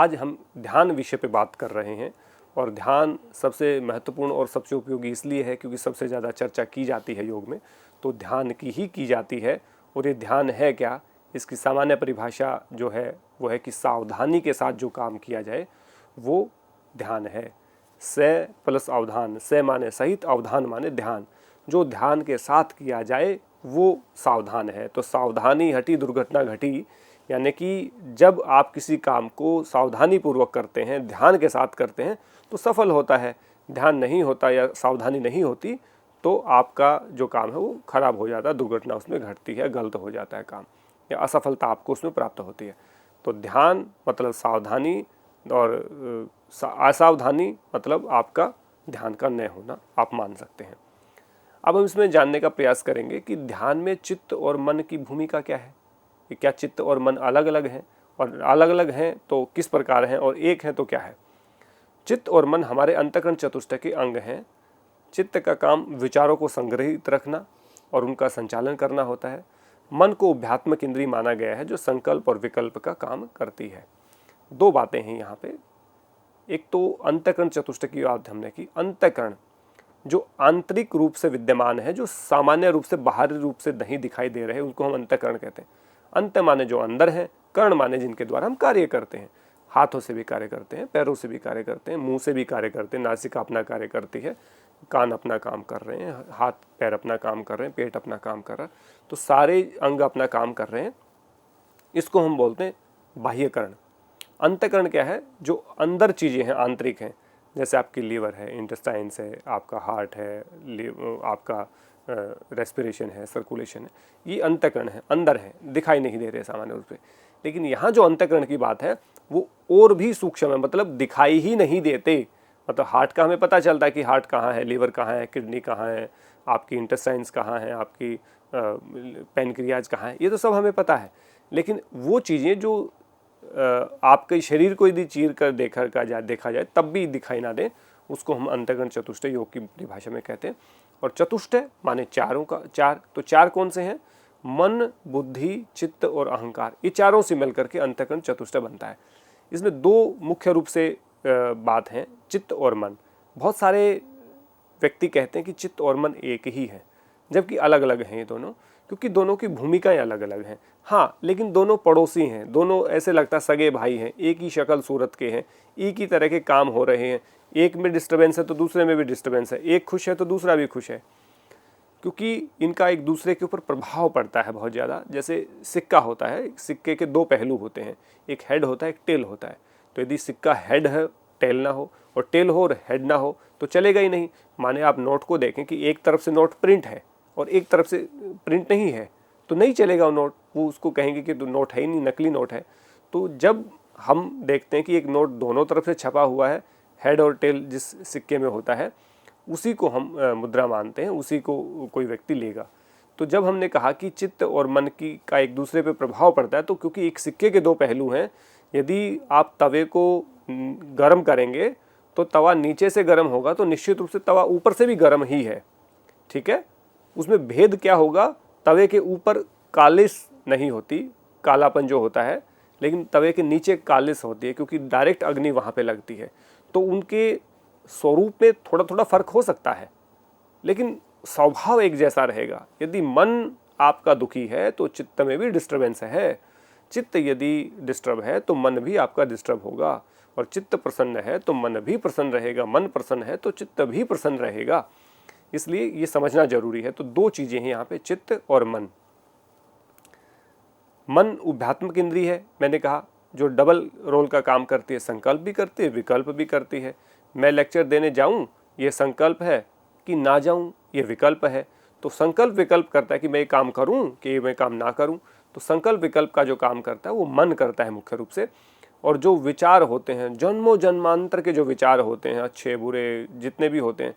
आज हम ध्यान विषय पे बात कर रहे हैं। और ध्यान सबसे महत्वपूर्ण और सबसे उपयोगी इसलिए है क्योंकि सबसे ज़्यादा चर्चा की जाती है योग में, तो ध्यान की ही की जाती है। और ये ध्यान है क्या, इसकी सामान्य परिभाषा जो है वो है कि सावधानी के साथ जो काम किया जाए वो ध्यान है। से प्लस अवधान, से माने सहित, अवधान माने ध्यान। जो ध्यान के साथ किया जाए वो सावधान है। तो सावधानी हटी दुर्घटना घटी, यानी कि जब आप किसी काम को सावधानी पूर्वक करते हैं, ध्यान के साथ करते हैं तो सफल होता है। ध्यान नहीं होता या सावधानी नहीं होती तो आपका जो काम है वो खराब हो जाता है, दुर्घटना उसमें घटती है, गलत हो जाता है काम, या असफलता आपको उसमें प्राप्त होती है। तो ध्यान मतलब सावधानी और असावधानी मतलब आपका ध्यान का न होना, आप मान सकते हैं। अब हम इसमें जानने का प्रयास करेंगे कि ध्यान में चित्त और मन की भूमिका क्या है। कि क्या चित्त और मन अलग अलग हैं, और अलग अलग हैं तो किस प्रकार हैं, और एक हैं तो क्या है। चित्त और मन हमारे अंतःकरण चतुष्टय के अंग हैं। चित्त का काम विचारों को संग्रहित रखना और उनका संचालन करना होता है। मन को अध्यात्मक इंद्रिय माना गया है जो संकल्प और विकल्प का काम करती है। दो बातें हैं यहाँ पे। एक तो अंतःकरण चतुष्टय की बात हमने की। अंतःकरण जो आंतरिक रूप से विद्यमान है, जो सामान्य रूप से बाहरी रूप से नहीं दिखाई दे रहे, उनको हम अंतःकरण कहते हैं। अंत माने जो अंदर है, कर्ण माने जिनके द्वारा हम कार्य करते हैं। हाथों से भी कार्य करते हैं, पैरों से भी कार्य करते हैं, मुंह से भी कार्य करते हैं, नासिका अपना कार्य करती है, कान अपना काम कर रहे हैं, हाथ पैर अपना काम कर रहे हैं, पेट अपना काम कर रहा है, तो सारे अंग अपना काम कर रहे हैं। इसको हम बोलते हैं बाह्यकरण। अंतःकरण क्या है, जो अंदर चीज़ें हैं, आंतरिक हैं, जैसे आपकी लीवर है, इंटेस्टाइन्स है, आपका हार्ट है, आपका रेस्पिरेशन है, सर्कुलेशन है, ये अंतःकरण है, अंदर है, दिखाई नहीं दे रहे सामान्य रूप से। लेकिन यहाँ जो अंतःकरण की बात है वो और भी सूक्ष्म है, मतलब दिखाई ही नहीं देते। मतलब हार्ट का हमें पता चलता है कि हार्ट कहाँ है, लीवर कहाँ है, किडनी कहाँ है, आपकी इंटेस्टाइन्स कहाँ है, आपकी पैनक्रियाज कहाँ है, ये तो सब हमें पता है। लेकिन वो चीज़ें जो आपके शरीर को यदि चीर कर देखा जाए तब भी दिखाई ना दे, उसको हम अंतःकरण चतुष्टय योग की परिभाषा में कहते हैं। और चतुष्टय माने चारों का चार। तो चार कौन से हैं, मन, बुद्धि, चित्त और अहंकार, ये चारों से मिलकर के अंतःकरण चतुष्टय बनता है। इसमें दो मुख्य रूप से बात है, चित्त और मन। बहुत सारे व्यक्ति कहते हैं कि चित्त और मन एक ही है, जबकि अलग अलग हैं ये दोनों, क्योंकि दोनों की भूमिकाएं अलग अलग हैं। हाँ, लेकिन दोनों पड़ोसी हैं, दोनों ऐसे लगता सगे भाई हैं, एक ही शक्ल सूरत के हैं, एक ही तरह के काम हो रहे हैं। एक में डिस्टर्बेंस है तो दूसरे में भी डिस्टर्बेंस है, एक खुश है तो दूसरा भी खुश है, क्योंकि इनका एक दूसरे के ऊपर प्रभाव पड़ता है बहुत ज़्यादा। जैसे सिक्का होता है, सिक्के के दो पहलू होते हैं, एक हेड होता है, एक टेल होता है। तो यदि सिक्का हेड है, टेल ना हो, और टेल हो और हेड ना हो तो चलेगा ही नहीं। माने आप नोट को देखें कि एक तरफ से नोट प्रिंट है और एक तरफ से प्रिंट नहीं है, तो नहीं चलेगा वो नोट, वो उसको कहेंगे कि तो नोट है ही नहीं, नकली नोट है। तो जब हम देखते हैं कि एक नोट दोनों तरफ से छपा हुआ है, हेड और टेल जिस सिक्के में होता है, उसी को हम मुद्रा मानते हैं, उसी को कोई व्यक्ति लेगा। तो जब हमने कहा कि चित्त और मन की का एक दूसरे पे प्रभाव पड़ता है, तो क्योंकि एक सिक्के के दो पहलू हैं, यदि आप तवे को गर्म करेंगे तो तवा नीचे से गर्म होगा तो निश्चित रूप से तवा ऊपर से भी गर्म ही है, ठीक है। उसमें भेद क्या होगा, तवे के ऊपर कालिश नहीं होती, कालापन जो होता है, लेकिन तवे के नीचे कालिश होती है, क्योंकि डायरेक्ट अग्नि वहाँ पे लगती है। तो उनके स्वरूप में थोड़ा थोड़ा फर्क हो सकता है, लेकिन स्वभाव एक जैसा रहेगा। यदि मन आपका दुखी है तो चित्त में भी डिस्टर्बेंस है, चित्त यदि डिस्टर्ब है तो मन भी आपका डिस्टर्ब होगा, और चित्त प्रसन्न है तो मन भी प्रसन्न रहेगा, मन प्रसन्न है तो चित्त भी प्रसन्न रहेगा। इसलिए ये समझना जरूरी है। तो दो चीजें हैं यहाँ पे, चित्त और मन। मन उभयात्मक इंद्रिय है, मैंने कहा, जो डबल रोल का काम करती है, संकल्प भी करती है, विकल्प भी करती है। मैं लेक्चर देने जाऊं ये संकल्प है, कि ना जाऊं ये विकल्प है। तो संकल्प विकल्प करता है कि मैं ये काम करूं कि मैं काम ना करूं। तो संकल्प विकल्प का जो काम करता है वो मन करता है मुख्य रूप से। और जो विचार होते हैं, जन्मों जन्मांतर के जो विचार होते हैं, अच्छे बुरे जितने भी होते हैं,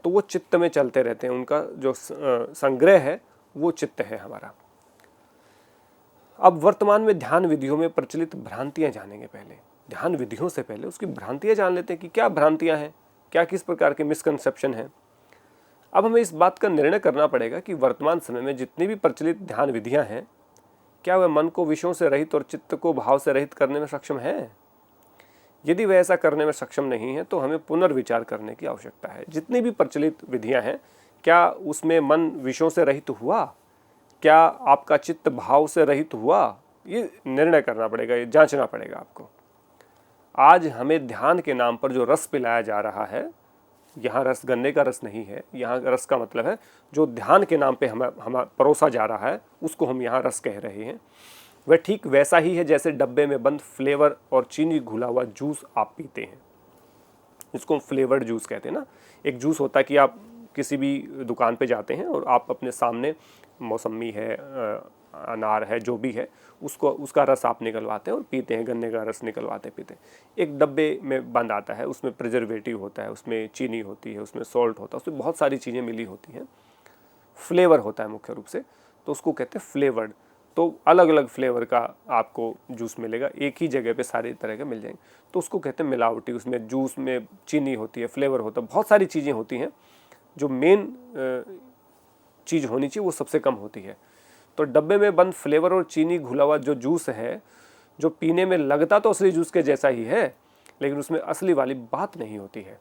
तो वो चित्त में चलते रहते हैं। उनका जो संग्रह है वो चित्त है हमारा। अब वर्तमान में ध्यान विधियों में प्रचलित भ्रांतियां जानेंगे। पहले ध्यान विधियों से पहले उसकी भ्रांतियां जान लेते हैं कि क्या भ्रांतियां हैं, क्या किस प्रकार के मिसकंसेप्शन हैं। अब हमें इस बात का निर्णय करना पड़ेगा कि वर्तमान समय में जितनी भी प्रचलित ध्यान विधियां हैं, क्या वह मन को विषयों से रहित और चित्त को भाव से रहित करने में सक्षम है। यदि वह ऐसा करने में सक्षम नहीं है तो हमें पुनर्विचार करने की आवश्यकता है। जितनी भी प्रचलित विधियां हैं, क्या उसमें मन विषयों से रहित हुआ, क्या आपका चित्त भाव से रहित हुआ, ये निर्णय करना पड़ेगा, ये जांचना पड़ेगा आपको। आज हमें ध्यान के नाम पर जो रस पिलाया जा रहा है, यहाँ रस गन्ने का रस नहीं है, यहाँ रस का मतलब है जो ध्यान के नाम पे हमें परोसा जा रहा है, उसको हम यहाँ रस कह रहे हैं। वह ठीक वैसा ही है जैसे डब्बे में बंद फ्लेवर और चीनी घुला हुआ जूस आप पीते हैं, इसको फ्लेवर्ड जूस कहते हैं ना। एक जूस होता है कि आप किसी भी दुकान पे जाते हैं और आप अपने सामने मौसमी है, अनार है, जो भी है, उसका रस आप निकलवाते हैं और पीते हैं, गन्ने का रस निकलवाते पीते हैं। एक डब्बे में बंद आता है, उसमें प्रिजर्वेटिव होता है, उसमें चीनी होती है, उसमें सॉल्ट होता है, उसमें बहुत सारी चीज़ें मिली होती हैं, फ्लेवर होता है मुख्य रूप से, तो उसको कहते हैं फ्लेवर्ड। तो अलग अलग फ्लेवर का आपको जूस मिलेगा, एक ही जगह पे सारे तरह के मिल जाएंगे, तो उसको कहते हैं मिलावटी। उसमें जूस में चीनी होती है, फ्लेवर होता है, बहुत सारी चीज़ें होती हैं, जो मेन चीज़ होनी चाहिए वो सबसे कम होती है। तो डब्बे में बंद फ्लेवर और चीनी घुला हुआ जो जूस है, जो पीने में लगता तो असली जूस के जैसा ही है, लेकिन उसमें असली वाली बात नहीं होती है।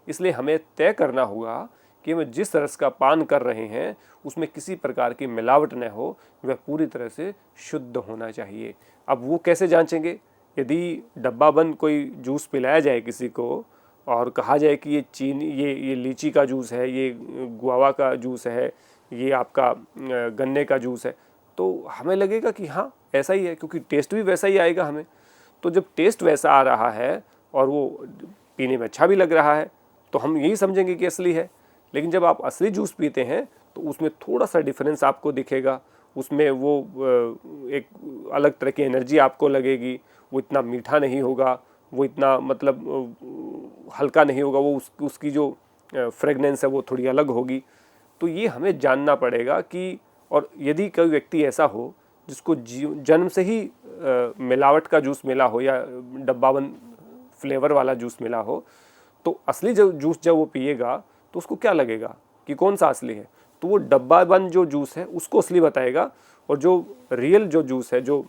इसलिए हमें तय करना होगा कि हम जिस रस का पान कर रहे हैं उसमें किसी प्रकार की मिलावट न हो, वह पूरी तरह से शुद्ध होना चाहिए। अब वो कैसे जांचेंगे? यदि डब्बा बंद कोई जूस पिलाया जाए किसी को और कहा जाए कि ये चीनी, ये लीची का जूस है, ये गुआवा का जूस है, ये आपका गन्ने का जूस है, तो हमें लगेगा कि हाँ ऐसा ही है, क्योंकि टेस्ट भी वैसा ही आएगा हमें। तो जब टेस्ट वैसा आ रहा है और वो पीने में अच्छा भी लग रहा है तो हम यही समझेंगे कि असली है। लेकिन जब आप असली जूस पीते हैं तो उसमें थोड़ा सा डिफरेंस आपको दिखेगा, उसमें वो एक अलग तरह की एनर्जी आपको लगेगी, वो इतना मीठा नहीं होगा, वो इतना मतलब हल्का नहीं होगा, वो उसकी जो फ्रेगनेंस है वो थोड़ी अलग होगी। तो ये हमें जानना पड़ेगा कि, और यदि कोई व्यक्ति ऐसा हो जिसको जन्म से ही मिलावट का जूस मिला हो या डब्बाबंद फ्लेवर वाला जूस मिला हो, तो असली जूस जब वो पिएगा तो उसको क्या लगेगा कि कौन सा असली है, तो वो डब्बा बंद जो जूस है उसको असली बताएगा, और जो रियल जो जूस है जो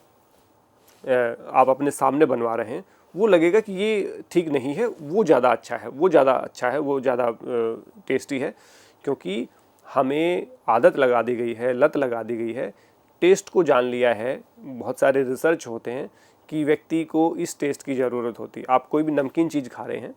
आप अपने सामने बनवा रहे हैं वो लगेगा कि ये ठीक नहीं है, वो ज़्यादा अच्छा है, वो ज़्यादा अच्छा है, वो ज़्यादा टेस्टी है। क्योंकि हमें आदत लगा दी गई है, लत लगा दी गई है, टेस्ट को जान लिया है। बहुत सारे रिसर्च होते हैं कि व्यक्ति को इस टेस्ट की ज़रूरत होती है। आप कोई भी नमकीन चीज़ खा रहे हैं,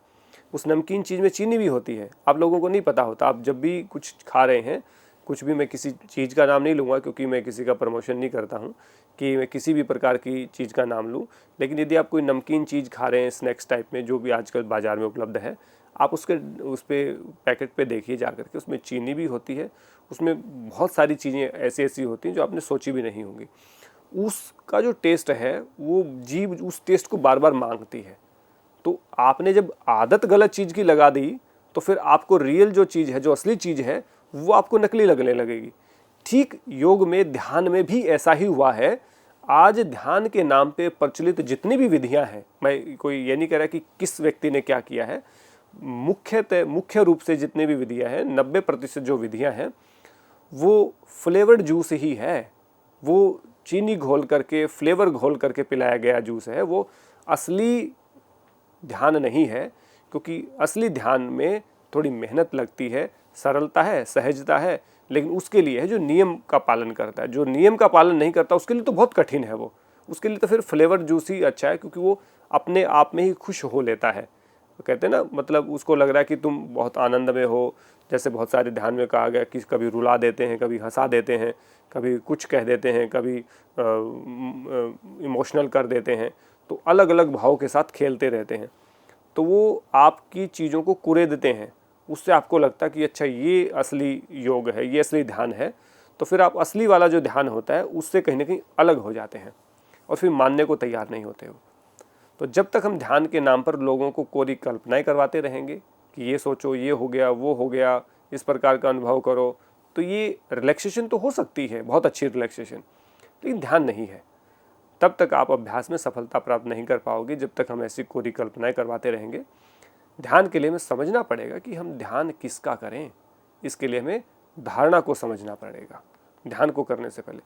उस नमकीन चीज़ में चीनी भी होती है, आप लोगों को नहीं पता होता। आप जब भी कुछ खा रहे हैं, कुछ भी, मैं किसी चीज़ का नाम नहीं लूँगा क्योंकि मैं किसी का प्रमोशन नहीं करता हूँ कि मैं किसी भी प्रकार की चीज़ का नाम लूँ, लेकिन यदि आप कोई नमकीन चीज़ खा रहे हैं स्नैक्स टाइप में, जो भी आजकल बाज़ार में उपलब्ध है, आप उस पर पैकेट पे देखिए जा करके, उसमें चीनी भी होती है, उसमें बहुत सारी चीज़ें ऐसी ऐसी होती हैं जो आपने सोची भी नहीं होंगी। उसका जो टेस्ट है वो जीभ उस टेस्ट को बार बार मांगती है। तो आपने जब आदत गलत चीज़ की लगा दी तो फिर आपको रियल जो चीज़ है, जो असली चीज़ है, वो आपको नकली लगने लगेगी। ठीक योग में, ध्यान में भी ऐसा ही हुआ है। आज ध्यान के नाम पे प्रचलित जितनी भी विधियां हैं, मैं कोई ये नहीं कह रहा कि किस व्यक्ति ने क्या किया है, मुख्य रूप से जितनी भी विधियां हैं, 90% जो विधियां हैं वो फ्लेवर्ड जूस ही है। वो चीनी घोल करके, फ्लेवर घोल करके पिलाया गया जूस है, वो असली ध्यान नहीं है। क्योंकि असली ध्यान में थोड़ी मेहनत लगती है, सरलता है, सहजता है, लेकिन उसके लिए है जो नियम का पालन करता है। जो नियम का पालन नहीं करता उसके लिए तो बहुत कठिन है वो, उसके लिए तो फिर फ्लेवर जूस ही अच्छा है, क्योंकि वो अपने आप में ही खुश हो लेता है। तो कहते हैं ना, मतलब उसको लग रहा है कि तुम बहुत आनंद में हो। जैसे बहुत सारे ध्यान में कहा गया कि कभी रुला देते हैं, कभी हंसा देते हैं, कभी कुछ कह देते हैं, कभी इमोशनल कर देते हैं, तो अलग अलग भाव के साथ खेलते रहते हैं। तो वो आपकी चीज़ों को कुरेदते हैं, उससे आपको लगता है कि अच्छा ये असली योग है, ये असली ध्यान है। तो फिर आप असली वाला जो ध्यान होता है उससे कहीं ना कहीं अलग हो जाते हैं और फिर मानने को तैयार नहीं होते हो। तो जब तक हम ध्यान के नाम पर लोगों को कोरी कल्पनाएं करवाते रहेंगे कि ये सोचो, ये हो गया, वो हो गया, इस प्रकार का अनुभव करो, तो ये रिलैक्सेशन तो हो सकती है, बहुत अच्छी रिलैक्सेशन, लेकिन ध्यान नहीं है। तब तक आप अभ्यास में सफलता प्राप्त नहीं कर पाओगे जब तक हम ऐसी कोरी कल्पनाएं करवाते रहेंगे। ध्यान के लिए हमें समझना पड़ेगा कि हम ध्यान किसका करें। इसके लिए हमें धारणा को समझना पड़ेगा। ध्यान को करने से पहले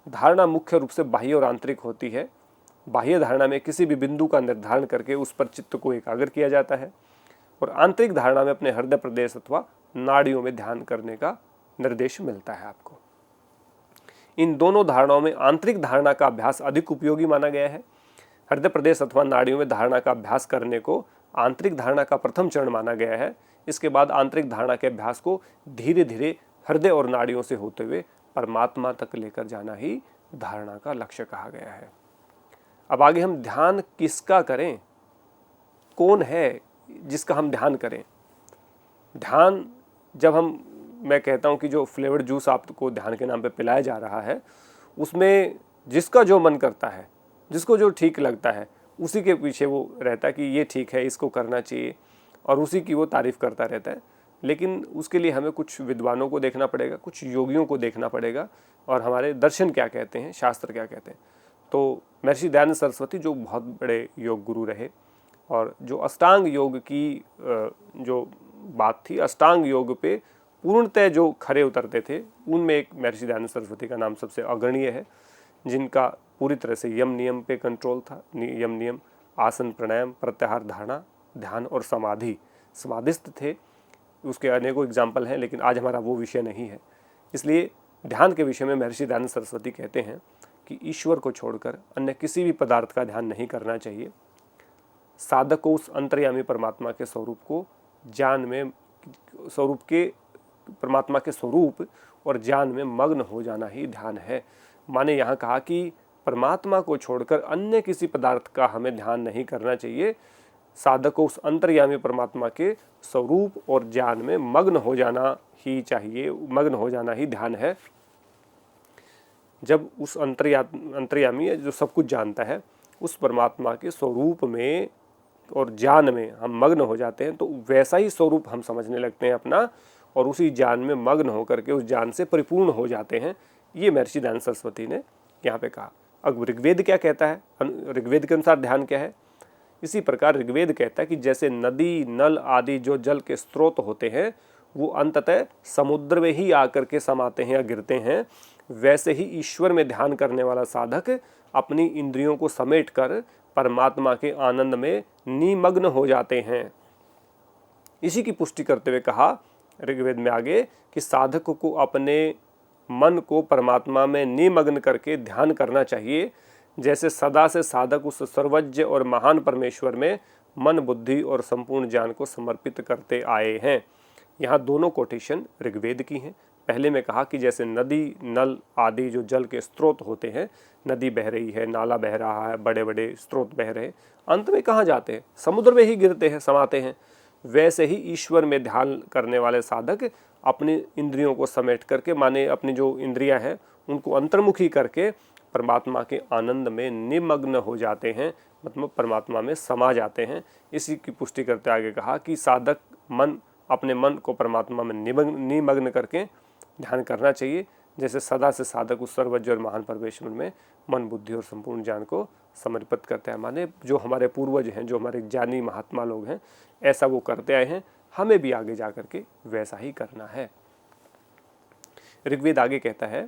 धारणा मुख्य रूप से बाह्य और आंतरिक होती है। बाह्य धारणा में किसी भी बिंदु का निर्धारण करके उस पर चित्त को एकाग्र किया जाता है, और आंतरिक धारणा में अपने हृदय प्रदेश अथवा नाड़ियों में ध्यान करने का निर्देश मिलता है आपको। इन दोनों धारणाओं में आंतरिक धारणा का अभ्यास अधिक उपयोगी माना गया है। हृदय प्रदेश अथवा नाड़ियों में धारणा का अभ्यास करने को आंतरिक धारणा का प्रथम चरण माना गया है। इसके बाद आंतरिक धारणा के अभ्यास को धीरे धीरे हृदय और नाड़ियों से होते हुए परमात्मा तक लेकर जाना ही धारणा का लक्ष्य कहा गया है। अब आगे हम ध्यान किसका करें, कौन है जिसका हम ध्यान करें। ध्यान जब मैं कहता हूं कि जो फ्लेवर्ड जूस आपको ध्यान के नाम पे पिलाया जा रहा है, उसमें जिसका जो मन करता है, जिसको जो ठीक लगता है, उसी के पीछे वो रहता है कि ये ठीक है, इसको करना चाहिए, और उसी की वो तारीफ करता रहता है। लेकिन उसके लिए हमें कुछ विद्वानों को देखना पड़ेगा, कुछ योगियों को देखना पड़ेगा, और हमारे दर्शन क्या कहते हैं, शास्त्र क्या कहते हैं। तो महर्षि दयानंद सरस्वती जो बहुत बड़े योग गुरु रहे, और जो अष्टांग योग की जो बात थी, अष्टांग योग पे पूर्णतः जो खरे उतरते थे, उनमें एक महर्षि दयानंद सरस्वती का नाम सबसे अग्रणीय है, जिनका पूरी तरह से यम नियम पे कंट्रोल था। यम नियम, आसन, प्राणायाम, प्रत्याहार, धारणा, ध्यान और समाधि, समाधिस्थ थे। उसके अनेकों एग्जाम्पल हैं, लेकिन आज हमारा वो विषय नहीं है। इसलिए ध्यान के विषय में महर्षि दयानंद सरस्वती कहते हैं कि ईश्वर को छोड़कर अन्य किसी भी पदार्थ का ध्यान नहीं करना चाहिए। साधक को उस अंतर्यामी परमात्मा के स्वरूप को ज्ञान में, परमात्मा के स्वरूप और ज्ञान में मग्न हो जाना ही ध्यान है। माने यहाँ कहा कि परमात्मा को छोड़कर अन्य किसी पदार्थ का हमें ध्यान नहीं करना चाहिए। साधक को उस अंतर्यामी परमात्मा के स्वरूप और ज्ञान में मग्न हो जाना ही चाहिए, मग्न हो जाना ही ध्यान है। जब उस अंतर्यामी जो सब कुछ जानता है, उस परमात्मा के स्वरूप में और ज्ञान में हम मग्न हो जाते हैं, तो वैसा ही स्वरूप हम समझने लगते हैं अपना, और उसी ज्ञान में मग्न होकर के उस ज्ञान से परिपूर्ण हो जाते हैं। ये महर्षि दयानंद सरस्वती ने यहाँ पे कहा। अब ऋग्वेद क्या कहता है, ऋग्वेद के अनुसार ध्यान क्या है? इसी प्रकार ऋग्वेद कहता है कि जैसे नदी, नल आदि जो जल के स्रोत होते हैं, वो अंततः समुद्र में ही आकर के समाते हैं या गिरते हैं, वैसे ही ईश्वर में ध्यान करने वाला साधक अपनी इंद्रियों को समेट कर परमात्मा के आनंद में निमग्न हो जाते हैं। इसी की पुष्टि करते हुए कहा ऋग्वेद में आगे कि साधक को अपने मन को परमात्मा में निमग्न करके ध्यान करना चाहिए, जैसे सदा से साधक उस सर्वज्ञ और महान परमेश्वर में मन, बुद्धि और संपूर्ण ज्ञान को समर्पित करते आए हैं। यहाँ दोनों कोटेशन ऋग्वेद की हैं। पहले में कहा कि जैसे नदी, नल आदि जो जल के स्रोत होते हैं, नदी बह रही है, नाला बह रहा है, बड़े बड़े स्रोत बह रहे हैं, अंत में कहाँ जाते हैं? समुद्र में ही गिरते हैं, समाते हैं। वैसे ही ईश्वर में ध्यान करने वाले साधक अपनी इंद्रियों को समेट करके, माने अपनी जो इंद्रियां हैं उनको अंतर्मुखी करके परमात्मा के आनंद में निमग्न हो जाते हैं, मतलब परमात्मा में समा जाते हैं। इसी की पुष्टि करते आगे कहा कि साधक अपने मन को परमात्मा में निमग्न करके ध्यान करना चाहिए, जैसे सदा से साधक उस सर्वज्ञ और महान परमेश्वर में मन, बुद्धि और संपूर्ण ज्ञान को समर्पित करते हैं। माने जो हमारे पूर्वज हैं, जो हमारे ज्ञानी महात्मा लोग हैं, ऐसा वो करते आए हैं, हमें भी आगे जा करके वैसा ही करना है। ऋग्वेद आगे कहता है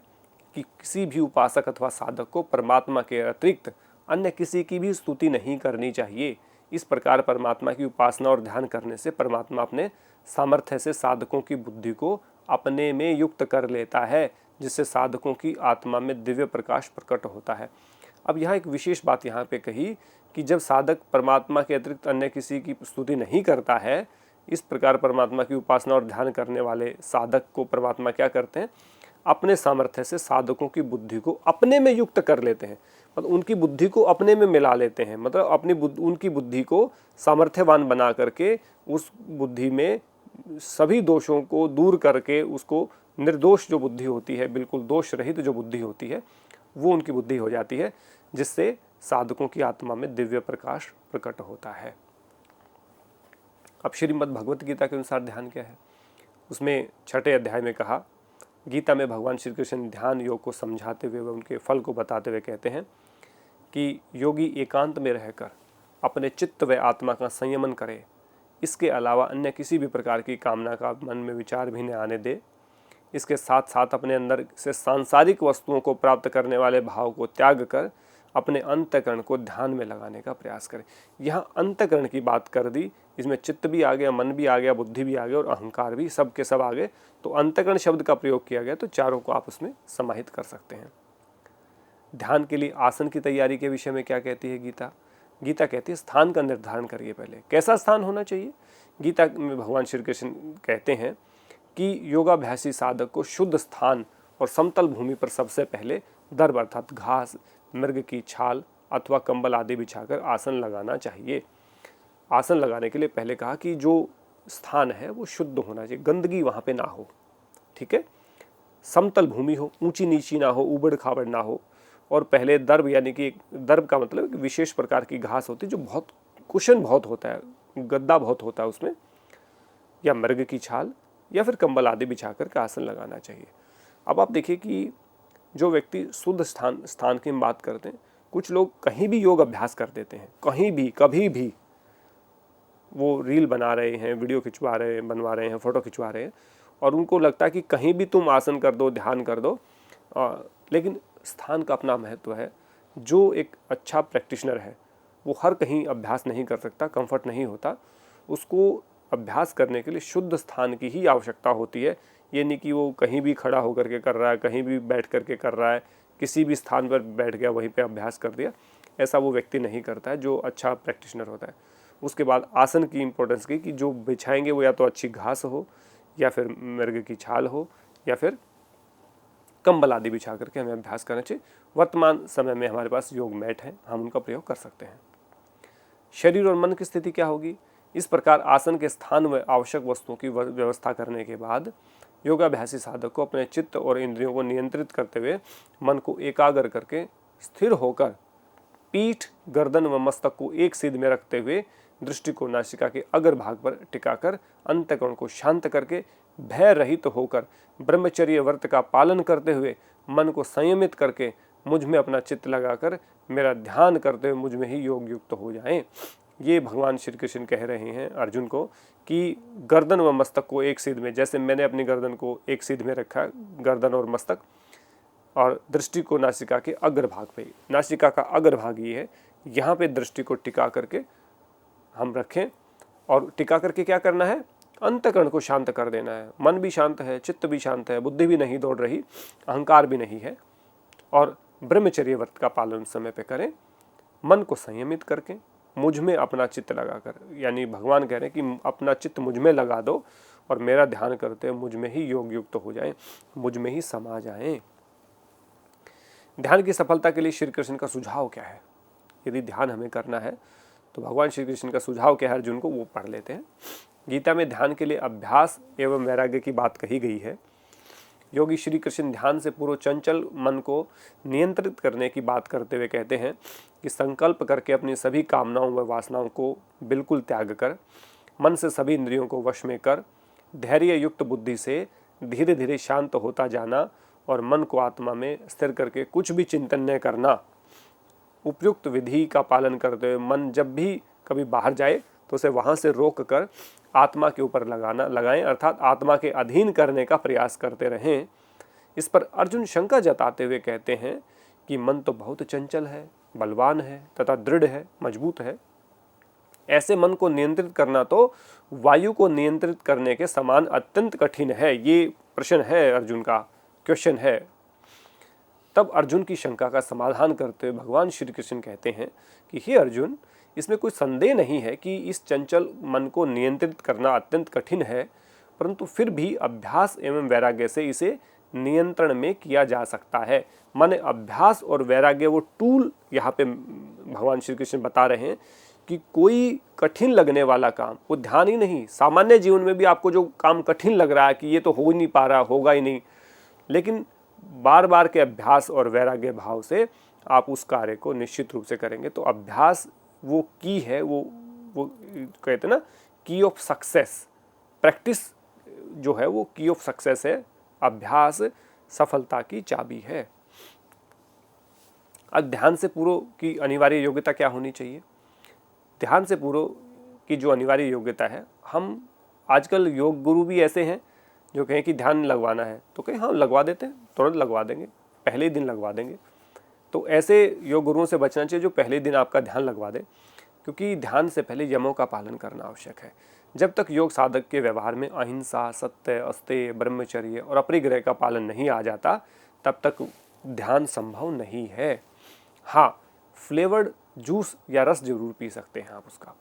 कि किसी भी उपासक अथवा साधक को परमात्मा के अतिरिक्त अन्य किसी की भी स्तुति नहीं करनी चाहिए। इस प्रकार परमात्मा की उपासना और ध्यान करने से परमात्मा अपने सामर्थ्य से साधकों की बुद्धि को अपने में युक्त कर लेता है, जिससे साधकों की आत्मा में दिव्य प्रकाश प्रकट होता है। अब यहाँ एक विशेष बात यहाँ पे कही कि जब साधक परमात्मा के अतिरिक्त अन्य किसी की स्तुति नहीं करता है, इस प्रकार परमात्मा की उपासना और ध्यान करने वाले साधक को परमात्मा क्या करते हैं? अपने सामर्थ्य से साधकों की बुद्धि को अपने में युक्त कर लेते हैं, मतलब उनकी बुद्धि को अपने में मिला लेते हैं, मतलब उनकी बुद्धि को सामर्थ्यवान बना करके उस बुद्धि में सभी दोषों को दूर करके उसको निर्दोष जो बुद्धि होती है, बिल्कुल दोष रहित जो बुद्धि होती है, वो उनकी बुद्धि हो जाती है, जिससे साधकों की आत्मा में दिव्य प्रकाश प्रकट होता है। अब श्रीमद् भगवत गीता के अनुसार ध्यान क्या है? उसमें 6ठे अध्याय में कहा, गीता में भगवान श्री कृष्ण ध्यान योग को समझाते हुए व उनके फल को बताते हुए कहते हैं कि योगी एकांत में रहकर अपने चित्त व आत्मा का संयमन करे, इसके अलावा अन्य किसी भी प्रकार की कामना का मन में विचार भी न आने दे। इसके साथ साथ अपने अंदर से सांसारिक वस्तुओं को प्राप्त करने वाले भाव को त्याग कर अपने अंतःकरण को ध्यान में लगाने का प्रयास करें। यहाँ अंतःकरण की बात कर दी, इसमें चित्त भी आ गया, मन भी आ गया, बुद्धि भी आ गया और अहंकार भी, सब के सब आ गए। तो अंतःकरण शब्द का प्रयोग किया गया तो चारों को आप उसमें समाहित कर सकते हैं। ध्यान के लिए आसन की तैयारी के विषय में क्या कहती है गीता? गीता कहती है स्थान का निर्धारण करिए पहले। कैसा स्थान होना चाहिए? गीता में भगवान श्री कृष्ण कहते हैं कि योगाभ्यासी साधक को शुद्ध स्थान और समतल भूमि पर सबसे पहले दर्भ अर्थात घास, मृग की छाल अथवा कंबल आदि बिछाकर आसन लगाना चाहिए। आसन लगाने के लिए पहले कहा कि जो स्थान है वो शुद्ध होना चाहिए, गंदगी वहाँ पे ना हो, ठीक है। समतल भूमि हो, ऊंची नीची ना हो, उबड़ खाबड़ ना हो। और पहले दर्भ, यानी कि दर्भ का मतलब विशेष प्रकार की घास होती है जो बहुत कुशन बहुत होता है, गद्दा बहुत होता है उसमें, या मृग की छाल या फिर कंबल आदि बिछाकर का आसन लगाना चाहिए। अब आप देखिए कि जो व्यक्ति शुद्ध स्थान की बात करते हैं, कुछ लोग कहीं भी योग अभ्यास कर देते हैं, कहीं भी कभी भी। वो रील बना रहे हैं, वीडियो खिंचवा रहे हैं, बनवा रहे हैं, फोटो खिंचवा रहे हैं और उनको लगता है कि कहीं भी तुम आसन कर दो, ध्यान कर दो। लेकिन स्थान का अपना महत्व है। जो एक अच्छा प्रैक्टिशनर है वो हर कहीं अभ्यास नहीं कर सकता, कंफर्ट नहीं होता। उसको अभ्यास करने के लिए शुद्ध स्थान की ही आवश्यकता होती है। ये नहीं कि वो कहीं भी खड़ा होकर के कर रहा है, कहीं भी बैठ करके कर रहा है, किसी भी स्थान पर बैठ गया वहीं पे अभ्यास कर दिया, ऐसा वो व्यक्ति नहीं करता है जो अच्छा प्रैक्टिशनर होता है। उसके बाद आसन की इम्पोर्टेंस की कि जो बिछाएंगे वो या तो अच्छी घास हो या फिर मृग की छाल हो या फिर कंबल आदि बिछा करके हमें अभ्यास करना चाहिए। वर्तमान समय में हमारे पास योग मैट है, हम उनका प्रयोग कर सकते हैं। शरीर और मन की स्थिति क्या होगी? इस प्रकार आसन के स्थान व आवश्यक वस्तुओं की व्यवस्था करने के बाद योगाभ्यासी साधक को अपने चित्त और इंद्रियों को नियंत्रित करते हुए मन को एकाग्र करके स्थिर होकर पीठ, गर्दन व मस्तक को एक सीध में रखते हुए दृष्टि को नासिका के अग्र भाग पर टिकाकर अंतःकरण को शांत करके भय रहित होकर ब्रह्मचर्य व्रत का पालन करते हुए मन को संयमित करके मुझ में अपना चित्त लगाकर मेरा ध्यान करते हुए मुझ में ही योग युक्त हो जाएं। ये भगवान श्री कृष्ण कह रहे हैं अर्जुन को कि गर्दन व मस्तक को एक सीध में, जैसे मैंने अपनी गर्दन को एक सीध में रखा, गर्दन और मस्तक, और दृष्टि को नासिका के अग्र भाग पे, नासिका का अग्र भाग ये है, यहाँ पे दृष्टि को टिका करके हम रखें। और टिका करके क्या करना है? अंतःकरण को शांत कर देना है। मन भी शांत है, चित्त भी शांत है, बुद्धि भी नहीं दौड़ रही, अहंकार भी नहीं है, और ब्रह्मचर्य व्रत का पालन समय पे करें। मन को संयमित करके मुझ में अपना चित्त लगाकर, यानी भगवान कह रहे हैं कि अपना चित्त मुझ में लगा दो और मेरा ध्यान करते हुए मुझ में ही योग युक्त हो जाएं, मुझ में ही समा जाएं। ध्यान की सफलता के लिए श्री कृष्ण का सुझाव क्या है? यदि ध्यान हमें करना है तो भगवान श्री कृष्ण का सुझाव क्या है अर्जुन को, वो पढ़ लेते हैं। गीता में ध्यान के लिए अभ्यास एवं वैराग्य की बात कही गई है। योगी श्री कृष्ण ध्यान से पूर्व चंचल मन को नियंत्रित करने की बात करते हुए कहते हैं कि संकल्प करके अपनी सभी कामनाओं व वासनाओं को बिल्कुल त्याग कर, मन से सभी इंद्रियों को वश में कर, धैर्य युक्त बुद्धि से धीरे धीरे शांत होता जाना और मन को आत्मा में स्थिर करके कुछ भी चिंतन न करना। उपयुक्त विधि का पालन करते हुए मन जब भी कभी बाहर जाए तो उसे वहाँ से रोक कर आत्मा के ऊपर लगाएं, अर्थात आत्मा के अधीन करने का प्रयास करते रहें। इस पर अर्जुन शंका जताते हुए कहते हैं कि मन तो बहुत चंचल है, बलवान है तथा दृढ़ है, मजबूत है। ऐसे मन को नियंत्रित करना तो वायु को नियंत्रित करने के समान अत्यंत कठिन है। ये प्रश्न है अर्जुन का, क्वेश्चन है। तब अर्जुन की शंका का समाधान करते हुए भगवान श्री कृष्ण कहते हैं कि हे अर्जुन, इसमें कोई संदेह नहीं है कि इस चंचल मन को नियंत्रित करना अत्यंत कठिन है, परंतु फिर भी अभ्यास एवं वैराग्य से इसे नियंत्रण में किया जा सकता है। माने अभ्यास और वैराग्य वो टूल यहाँ पे भगवान श्री कृष्ण बता रहे हैं कि कोई कठिन लगने वाला काम, वो ध्यान ही नहीं, सामान्य जीवन में भी आपको जो काम कठिन लग रहा है कि ये तो हो ही नहीं पा रहा, होगा ही नहीं, लेकिन बार बार के अभ्यास और वैराग्य भाव से आप उस कार्य को निश्चित रूप से करेंगे। तो अभ्यास वो की है, वो कहते हैं ना की ऑफ सक्सेस। प्रैक्टिस जो है वो की ऑफ सक्सेस है, अभ्यास सफलता की चाबी है। अब ध्यान से पूर्व की अनिवार्य योग्यता क्या होनी चाहिए? ध्यान से पूर्व की जो अनिवार्य योग्यता है, हम आजकल योग गुरु भी ऐसे हैं जो कहें कि ध्यान लगवाना है तो कहें हाँ लगवा देते हैं, तुरंत लगवा देंगे, पहले ही दिन लगवा देंगे। तो तो ऐसे योग गुरुओं से बचना चाहिए जो पहले दिन आपका ध्यान लगवा दे, क्योंकि ध्यान से पहले यमों का पालन करना आवश्यक है। जब तक योग साधक के व्यवहार में अहिंसा, सत्य, अस्तेय, ब्रह्मचर्य और अपरिग्रह का पालन नहीं आ जाता, तब तक ध्यान संभव नहीं है। हाँ, फ्लेवर्ड जूस या रस जरूर पी सकते हैं आप उसका।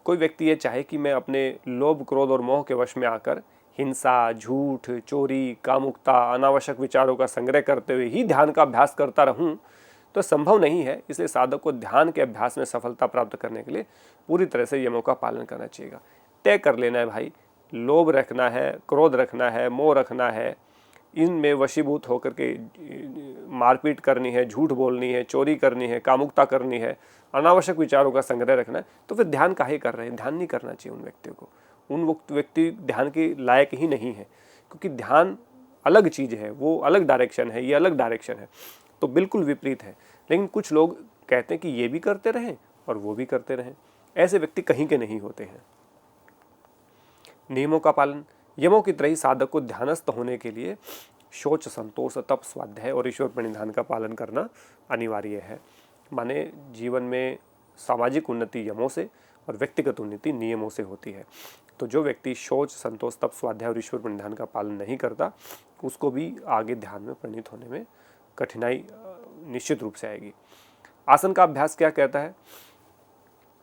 कोई व्यक्ति ये चाहे कि मैं अपने लोभ, क्रोध और मोह के वश में आकर हिंसा, झूठ, चोरी, कामुकता, अनावश्यक विचारों का संग्रह करते हुए ही ध्यान का अभ्यास करता रहूं, तो संभव नहीं है। इसलिए साधक को ध्यान के अभ्यास में सफलता प्राप्त करने के लिए पूरी तरह से यमों का पालन करना चाहिए। तय कर लेना है भाई, लोभ रखना है, क्रोध रखना है, मोह रखना है, इनमें वशीभूत होकर के मारपीट करनी है, झूठ बोलनी है, चोरी करनी है, कामुकता करनी है, अनावश्यक विचारों का संग्रह रखना है, तो फिर ध्यान काहे कर रहे हैं? ध्यान नहीं करना चाहिए उन व्यक्तियों को। उन व्यक्ति ध्यान के लायक ही नहीं है, क्योंकि ध्यान अलग चीज़ है, वो अलग डायरेक्शन है, ये अलग डायरेक्शन है, तो बिल्कुल विपरीत है। लेकिन कुछ लोग कहते हैं कि ये भी करते रहें और वो भी करते रहें। ऐसे व्यक्ति कहीं के नहीं होते हैं। नियमों का पालन, यमों की तरह ही साधक को ध्यानस्थ होने के लिए शौच, संतोष, तप, स्वाध्याय और ईश्वर प्रणिधान का पालन करना अनिवार्य है। माने जीवन में सामाजिक उन्नति यमों से और व्यक्तिगत उन्नति नियमों से होती है। तो जो व्यक्ति शौच, संतोष, तप, स्वाध्याय और ईश्वर प्रणिधान का पालन नहीं करता, उसको भी आगे ध्यान में परिणित होने में कठिनाई निश्चित रूप से आएगी। आसन का अभ्यास क्या कहता है?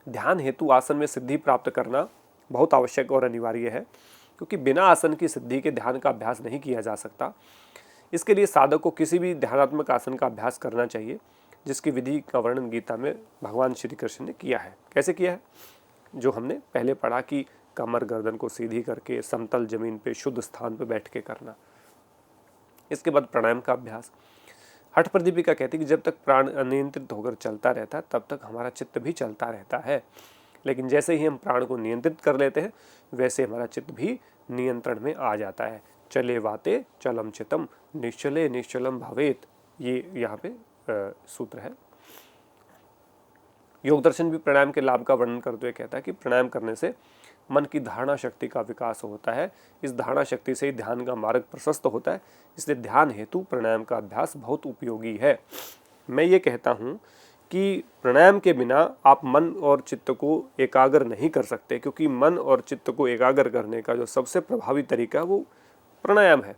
ध्यान हेतु आसन में सिद्धि प्राप्त करना बहुत आवश्यक और अनिवार्य है, क्योंकि बिना आसन की सिद्धि के ध्यान का अभ्यास नहीं किया जा सकता। इसके लिए साधक को किसी भी ध्यानात्मक आसन का अभ्यास करना चाहिए, जिसकी विधि का वर्णन गीता में भगवान श्री कृष्ण ने किया है। कैसे किया है? जो हमने पहले पढ़ा कि कमर गर्दन को सीधी करके समतल जमीन पे शुद्ध स्थान पे बैठ के करना। इसके बाद प्राणायाम का अभ्यास। हठ प्रदीपिका कहती है कि जब तक प्राण अनियंत्रित होकर चलता रहता है, तब तक हमारा चित्त भी चलता रहता है, लेकिन जैसे ही हम प्राण को नियंत्रित कर लेते हैं, वैसे हमारा चित्त भी नियंत्रण में आ जाता है। चले वाते चलम चितम, निश्चले निश्चलम भावेत, ये यहाँ पे सूत्र है। योग दर्शन भी प्राणायाम के लाभ का वर्णन करते हुए कहता है कि प्राणायाम करने से मन की धारणा शक्ति का विकास होता है। इस धारणा शक्ति से ही ध्यान का मार्ग प्रशस्त होता है। इसलिए ध्यान हेतु प्राणायाम का अभ्यास बहुत उपयोगी है। मैं ये कहता हूँ कि प्राणायाम के बिना आप मन और चित्त को एकाग्र नहीं कर सकते, क्योंकि मन और चित्त को एकाग्र करने का जो सबसे प्रभावी तरीका है वो प्राणायाम है।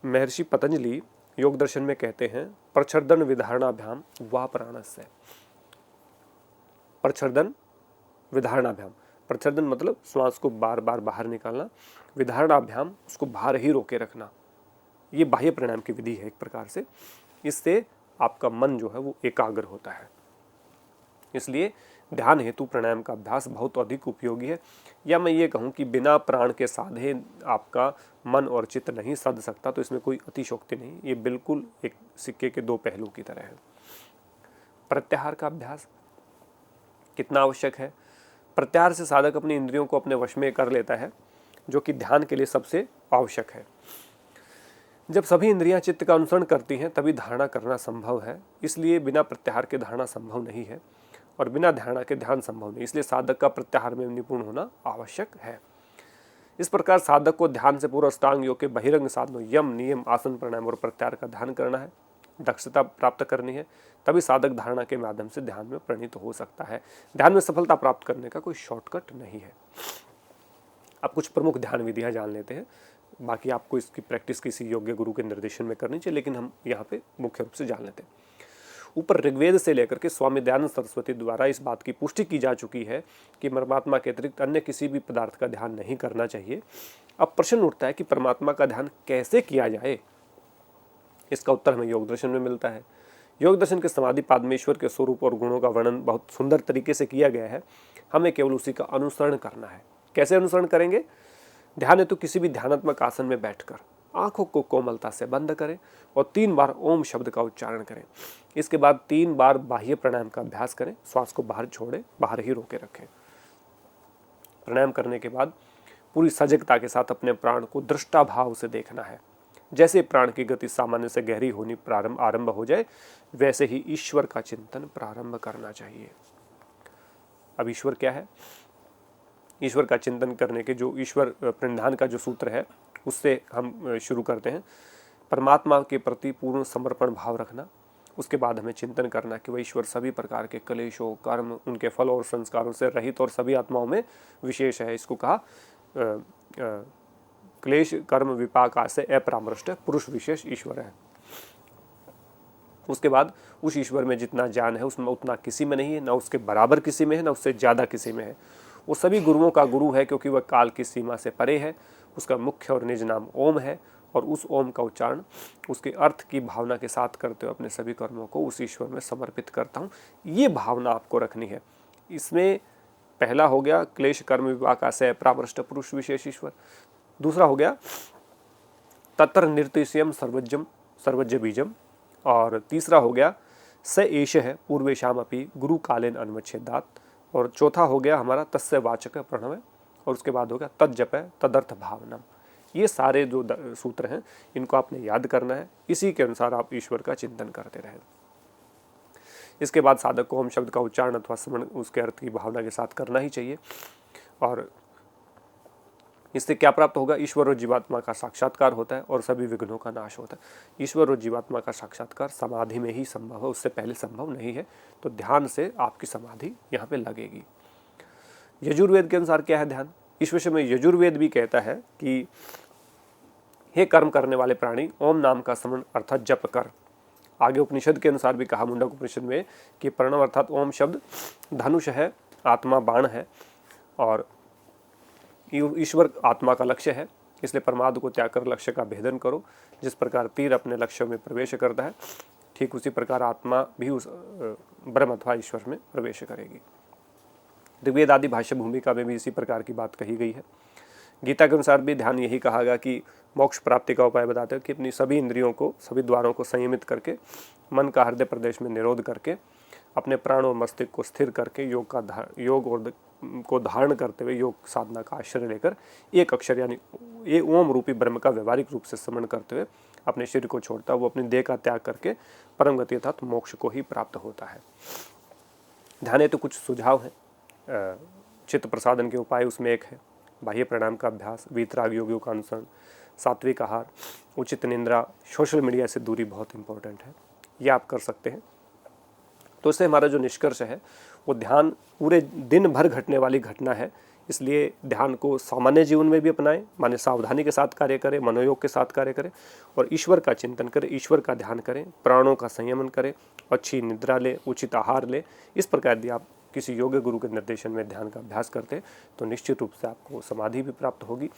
महर्षि पतंजलि योग दर्शन में कहते हैं, प्रच्छर्दन विधारणाभ्याम वा प्राणस्य। प्रच्छर्दन विधारणाभ्याम, प्रच्छर्दन मतलब श्वास को बार बार बाहर निकालना, विधारणाभ्याम उसको बाहर ही रोके रखना। ये बाह्य प्राणायाम की विधि है एक प्रकार से। इससे आपका मन जो है वो एकाग्र होता है। इसलिए ध्यान हेतु प्राणायाम का अभ्यास बहुत अधिक उपयोगी है। या मैं ये कहूँ कि बिना प्राण के साधे आपका मन और चित्त नहीं साध सकता, तो इसमें कोई अतिशोक्ति नहीं। ये बिल्कुल एक सिक्के के दो पहलू की तरह है। प्रत्याहार का अभ्यास कितना आवश्यक है? प्रत्याहार से साधक अपनी इंद्रियों को अपने वश में कर लेता है, जो कि ध्यान के लिए सबसे आवश्यक है। जब सभी इंद्रियां चित्त का अनुसरण करती हैं, तभी धारणा करना संभव है। इसलिए बिना प्रत्याहार के धारणा संभव नहीं है, और बिना धारणा के ध्यान संभव नहीं। इसलिए साधक का प्रत्याहार में निपुण होना आवश्यक है। इस प्रकार साधक को ध्यान से पूर्व अष्टांग योग के बहिरंग साधनों यम, नियम, आसन, प्राणायाम और प्रत्याहार का ध्यान करना है, दक्षता प्राप्त करनी है। तभी साधक धारणा के माध्यम से ध्यान में परिणित हो सकता है। ध्यान में सफलता प्राप्त करने का कोई शॉर्टकट नहीं है। अब कुछ प्रमुख ध्यान विधियां जान लेते हैं। बाकी आपको इसकी प्रैक्टिस किसी योग्य गुरु के निर्देशन में करनी चाहिए, लेकिन हम यहाँ पे मुख्य रूप से जान लेते हैं। ऊपर ऋग्वेद से लेकर के स्वामी दयानंद सरस्वती द्वारा इस बात की पुष्टि की जा चुकी है कि परमात्मा के अतिरिक्त अन्य किसी भी पदार्थ का ध्यान नहीं करना चाहिए। अब प्रश्न उठता है कि परमात्मा का ध्यान कैसे किया जाए? इसका उत्तर हमें योग दर्शन में मिलता है। योग दर्शन के समाधि पाद में ईश्वर के स्वरूप और गुणों का वर्णन बहुत सुंदर तरीके से किया गया है। हमें केवल उसी का अनुसरण करना है। कैसे अनुसरण करेंगे? ध्यान हेतु किसी भी ध्यानात्मक आसन में बैठकर आंखों को कोमलता से बंद करें और 3 बार ओम शब्द का उच्चारण करें। इसके बाद 3 बार बाह्य प्राणायाम का अभ्यास करें। श्वास को बाहर छोड़ें, बाहर ही रोके रखें। प्राणायाम करने के बाद पूरी सजगता के साथ अपने प्राण को दृष्टा भाव से देखना है। जैसे प्राण की गति सामान्य से गहरी होनी आरंभ हो जाए, वैसे ही ईश्वर का चिंतन प्रारंभ करना चाहिए। अब ईश्वर क्या है? ईश्वर का चिंतन करने के जो ईश्वर प्रणिधान का जो सूत्र है, उससे हम शुरू करते हैं। परमात्मा के प्रति पूर्ण समर्पण भाव रखना। उसके बाद हमें चिंतन करना कि वह ईश्वर सभी प्रकार के क्लेशों, कर्म, उनके फल और संस्कारों से रहित और सभी आत्माओं में विशेष है। इसको कहा क्लेश कर्म विपाक से अपरामृष्ट पुरुष विशेष ईश्वर है। उसके बाद उस ईश्वर में जितना ज्ञान है उसमें उतना किसी में नहीं है, ना उसके बराबर किसी में है, ना उससे ज़्यादा किसी में है। वो सभी गुरुओं का गुरु है क्योंकि वह काल की सीमा से परे है। उसका मुख्य और निज नाम ओम है और उस ओम का उच्चारण उसके अर्थ की भावना के साथ करते हुए अपने सभी कर्मों को उस ईश्वर में समर्पित करता हूँ। ये भावना आपको रखनी है। इसमें पहला हो गया क्लेश कर्म विपाक से परामृष्ट पुरुष विशेष ईश्वर। दूसरा हो गया तत्र निर्तिशयम सर्वज्ञम सर्वज्ञ बीजम। और तीसरा हो गया स एष है पूर्वेशाम अपि गुरु कालेन अन्वच्छेदात। और चौथा हो गया हमारा तस्य वाचक प्रणव। और उसके बाद हो गया तज्जप तदर्थ भावनम। ये सारे जो सूत्र हैं इनको आपने याद करना है। इसी के अनुसार आप ईश्वर का चिंतन करते रहें। इसके बाद साधक को ओम शब्द का उच्चारण अथवा स्मरण उसके अर्थ की भावना के साथ करना ही चाहिए। और इससे क्या प्राप्त होगा? ईश्वर और जीवात्मा का साक्षात्कार होता है और सभी विघ्नों का नाश होता है। ईश्वर और जीवात्मा का साक्षात्कार समाधि में ही संभव है, उससे पहले संभव नहीं है। तो ध्यान से आपकी समाधि यहाँ पे लगेगी। यजुर्वेद के अनुसार क्या है ध्यान? इस विषय में यजुर्वेद भी कहता है कि हे कर्म करने वाले प्राणी, ओम नाम का स्मरण अर्थात जप कर। आगे उपनिषद के अनुसार भी कहा मुंडक उपनिषद में कि प्रणव अर्थात ओम शब्द धनुष है, आत्मा बाण है और ईश्वर आत्मा का लक्ष्य है। इसलिए परमार्थ को त्याग कर लक्ष्य का भेदन करो। जिस प्रकार तीर अपने लक्ष्य में प्रवेश करता है, ठीक उसी प्रकार आत्मा भी उस ब्रह्म अथवा ईश्वर में प्रवेश करेगी। ऋग्वेद आदि भाष्य भूमिका में भी इसी प्रकार की बात कही गई है। गीता के अनुसार भी ध्यान यही कहा गया कि मोक्ष प्राप्ति का उपाय बताते हैं कि अपनी सभी इंद्रियों को, सभी द्वारों को संयमित करके, मन का हृदय प्रदेश में निरोध करके, अपने प्राण और मस्तिष्क को स्थिर करके योग और को धारण करते हुए योग साधना का आश्रय लेकर एक अक्षर यानी ये ओम रूपी ब्रह्म का व्यवहारिक रूप से स्मरण करते हुए अपने शरीर को छोड़ता है, वो अपनी देह का त्याग करके परम गति अर्थात मोक्ष को ही प्राप्त होता है। ध्यान हेतु कुछ सुझाव हैं। चित्त प्रसादन के उपाय उसमें एक है बाह्य प्राणायाम का अभ्यास, वीतराग योगियों का अनुसरण, सात्विक आहार, उचित निंद्रा, सोशल मीडिया से दूरी बहुत इंपॉर्टेंट है। ये आप कर सकते हैं। तो इससे हमारा जो निष्कर्ष है वो ध्यान पूरे दिन भर घटने वाली घटना है। इसलिए ध्यान को सामान्य जीवन में भी अपनाएं, माने सावधानी के साथ कार्य करें, मनोयोग के साथ कार्य करें और ईश्वर का चिंतन करें, ईश्वर का ध्यान करें, प्राणों का संयमन करें, अच्छी निद्रा लें, उचित आहार लें। इस प्रकार यदि आप किसी योग्य गुरु के निर्देशन में ध्यान का अभ्यास करते हैं तो निश्चित रूप से आपको समाधि भी प्राप्त होगी,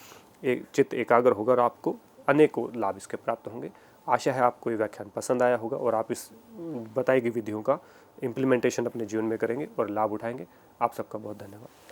एक चित्त एकाग्र होगा और आपको अनेकों लाभ इसके प्राप्त होंगे। आशा है आपको ये व्याख्यान पसंद आया होगा और आप इस बताई गई विधियों का इम्प्लीमेंटेशन अपने जीवन में करेंगे और लाभ उठाएंगे। आप सबका बहुत धन्यवाद।